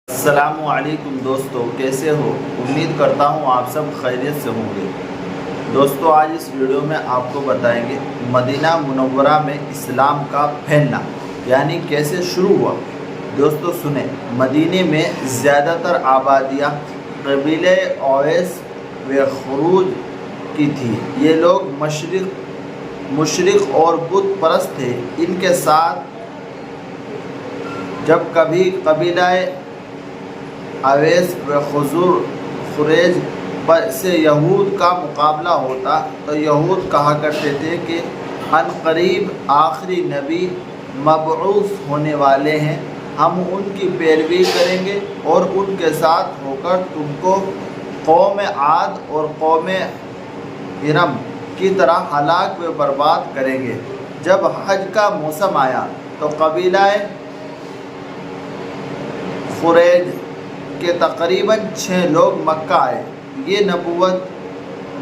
السلام علیکم دوستو، کیسے ہو؟ امید کرتا ہوں آپ سب خیریت سے ہوں گے۔ دوستو، آج اس ویڈیو میں آپ کو بتائیں گے مدینہ منورہ میں اسلام کا پھیلنا یعنی کیسے شروع ہوا۔ دوستو سنیں، مدینہ میں زیادہ تر آبادیاں قبیلہ اویس و خروج کی تھی۔ یہ لوگ مشرق اور بت پرست تھے۔ ان کے ساتھ جب کبھی قبیلہ اویس و خریج سے یہود کا مقابلہ ہوتا تو یہود کہا کرتے تھے کہ عنقریب آخری نبی مبعوث ہونے والے ہیں، ہم ان کی پیروی کریں گے اور ان کے ساتھ ہو کر تم کو قوم عاد اور قوم ارم کی طرح ہلاک و برباد کریں گے۔ جب حج کا موسم آیا تو قبیلہ خریج کے تقریباً 6 لوگ مکہ آئے۔ یہ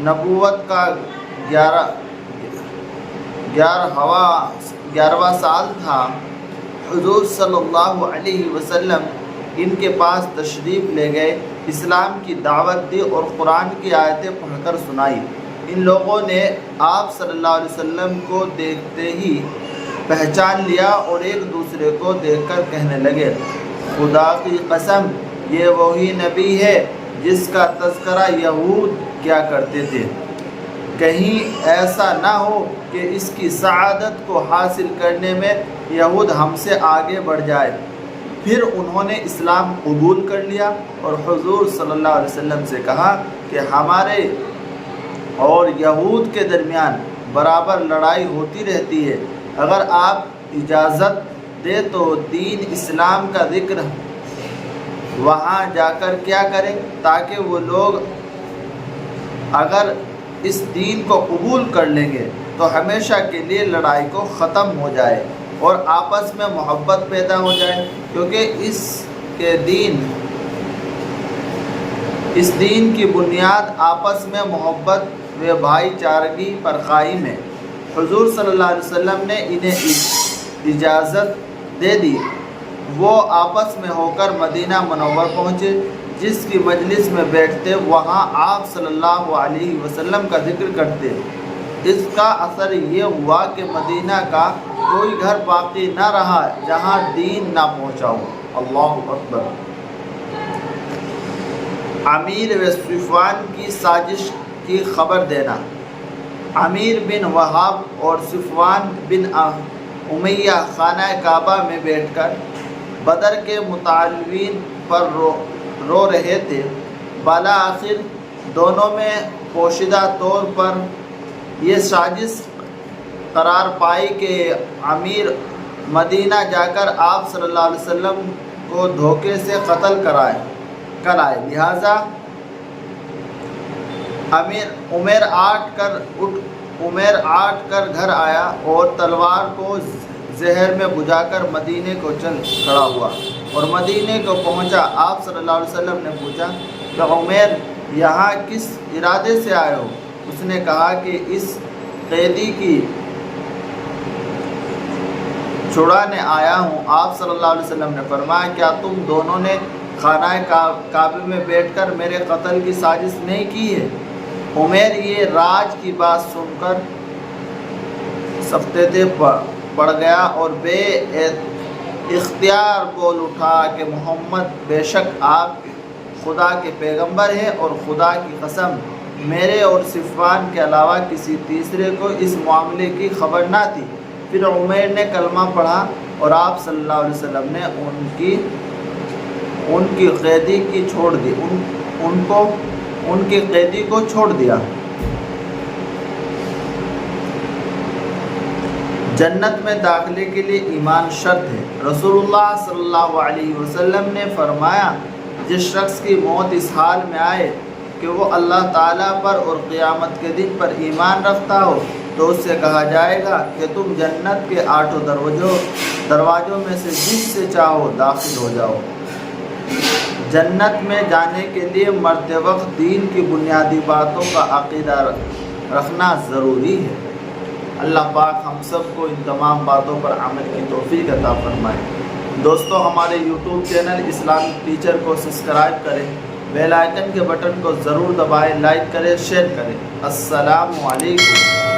نبوت کا 11واں سال تھا۔ حضور صلی اللہ علیہ وسلم ان کے پاس تشریف لے گئے، اسلام کی دعوت دی اور قرآن کی آیتیں پڑھ کر سنائی۔ ان لوگوں نے آپ صلی اللہ علیہ وسلم کو دیکھتے ہی پہچان لیا اور ایک دوسرے کو دیکھ کر کہنے لگے، خدا کی قسم، یہ وہی نبی ہے جس کا تذکرہ یہود کیا کرتے تھے۔ کہیں ایسا نہ ہو کہ اس کی سعادت کو حاصل کرنے میں یہود ہم سے آگے بڑھ جائے۔ پھر انہوں نے اسلام قبول کر لیا اور حضور صلی اللہ علیہ وسلم سے کہا کہ ہمارے اور یہود کے درمیان برابر لڑائی ہوتی رہتی ہے، اگر آپ اجازت دے تو دین اسلام کا ذکر وہاں جا کر کیا کریں، تاکہ وہ لوگ اگر اس دین کو قبول کر لیں گے تو ہمیشہ کے لیے لڑائی کو ختم ہو جائے اور آپس میں محبت پیدا ہو جائے، کیونکہ اس دین کی بنیاد آپس میں محبت و بھائی چارگی پر قائم ہے۔ حضور صلی اللہ علیہ وسلم نے انہیں اجازت دے دی۔ وہ آپس میں ہو کر مدینہ منور پہنچے۔ جس کی مجلس میں بیٹھتے وہاں آپ صلی اللہ علیہ وسلم کا ذکر کرتے۔ اس کا اثر یہ ہوا کہ مدینہ کا کوئی گھر باقی نہ رہا جہاں دین نہ پہنچا ہو۔ اللہ اکبر۔ امیر و صفوان کی سازش کی خبر دینا۔ امیر بن وہاب اور صفوان بن امیہ خانہ کعبہ میں بیٹھ کر بدر کے مطالبین پر رو رہے تھے۔ بالآخر دونوں میں پوشیدہ طور پر یہ سازش قرار پائی کہ امیر مدینہ جا کر آپ صلی اللہ علیہ وسلم کو دھوکے سے قتل کرائے، لہذا عمیر آٹ کر گھر آیا اور تلوار کو زہر میں بجھا کر مدینے کو چل کھڑا ہوا اور مدینے کو پہنچا۔ آپ صلی اللہ علیہ وسلم نے پوچھا کہ عمیر، یہاں کس ارادے سے آئے ہو؟ اس نے کہا کہ اس قیدی کی چھڑانے آیا ہوں۔ آپ صلی اللہ علیہ وسلم نے فرمایا، کیا تم دونوں نے خانہ کعبہ میں بیٹھ کر میرے قتل کی سازش نہیں کی ہے؟ عمیر یہ راز کی بات سن کر سکتے پڑ گیا اور بے اختیار بول اٹھا کہ محمد، بے شک آپ خدا کے پیغمبر ہیں، اور خدا کی قسم میرے اور صفوان کے علاوہ کسی تیسرے کو اس معاملے کی خبر نہ تھی۔ پھر عمیر نے کلمہ پڑھا اور آپ صلی اللہ علیہ وسلم نے ان کی قیدی کو چھوڑ دیا۔ جنت میں داخلے کے لیے ایمان شرط ہے۔ رسول اللہ صلی اللہ علیہ وسلم نے فرمایا، جس شخص کی موت اس حال میں آئے کہ وہ اللہ تعالیٰ پر اور قیامت کے دن پر ایمان رکھتا ہو تو اس سے کہا جائے گا کہ تم جنت کے 8 دروازوں میں سے جس سے چاہو داخل ہو جاؤ۔ جنت میں جانے کے لیے مرتے وقت دین کی بنیادی باتوں کا عقیدہ رکھنا ضروری ہے۔ اللہ پاک ہم سب کو ان تمام باتوں پر عمل کی توفیق عطا فرمائے۔ دوستو ہمارے یوٹیوب چینل اسلامک ٹیچر کو سبسکرائب کریں، بیل آئیکن کے بٹن کو ضرور دبائیں، لائک کریں، شیئر کریں۔ السلام علیکم۔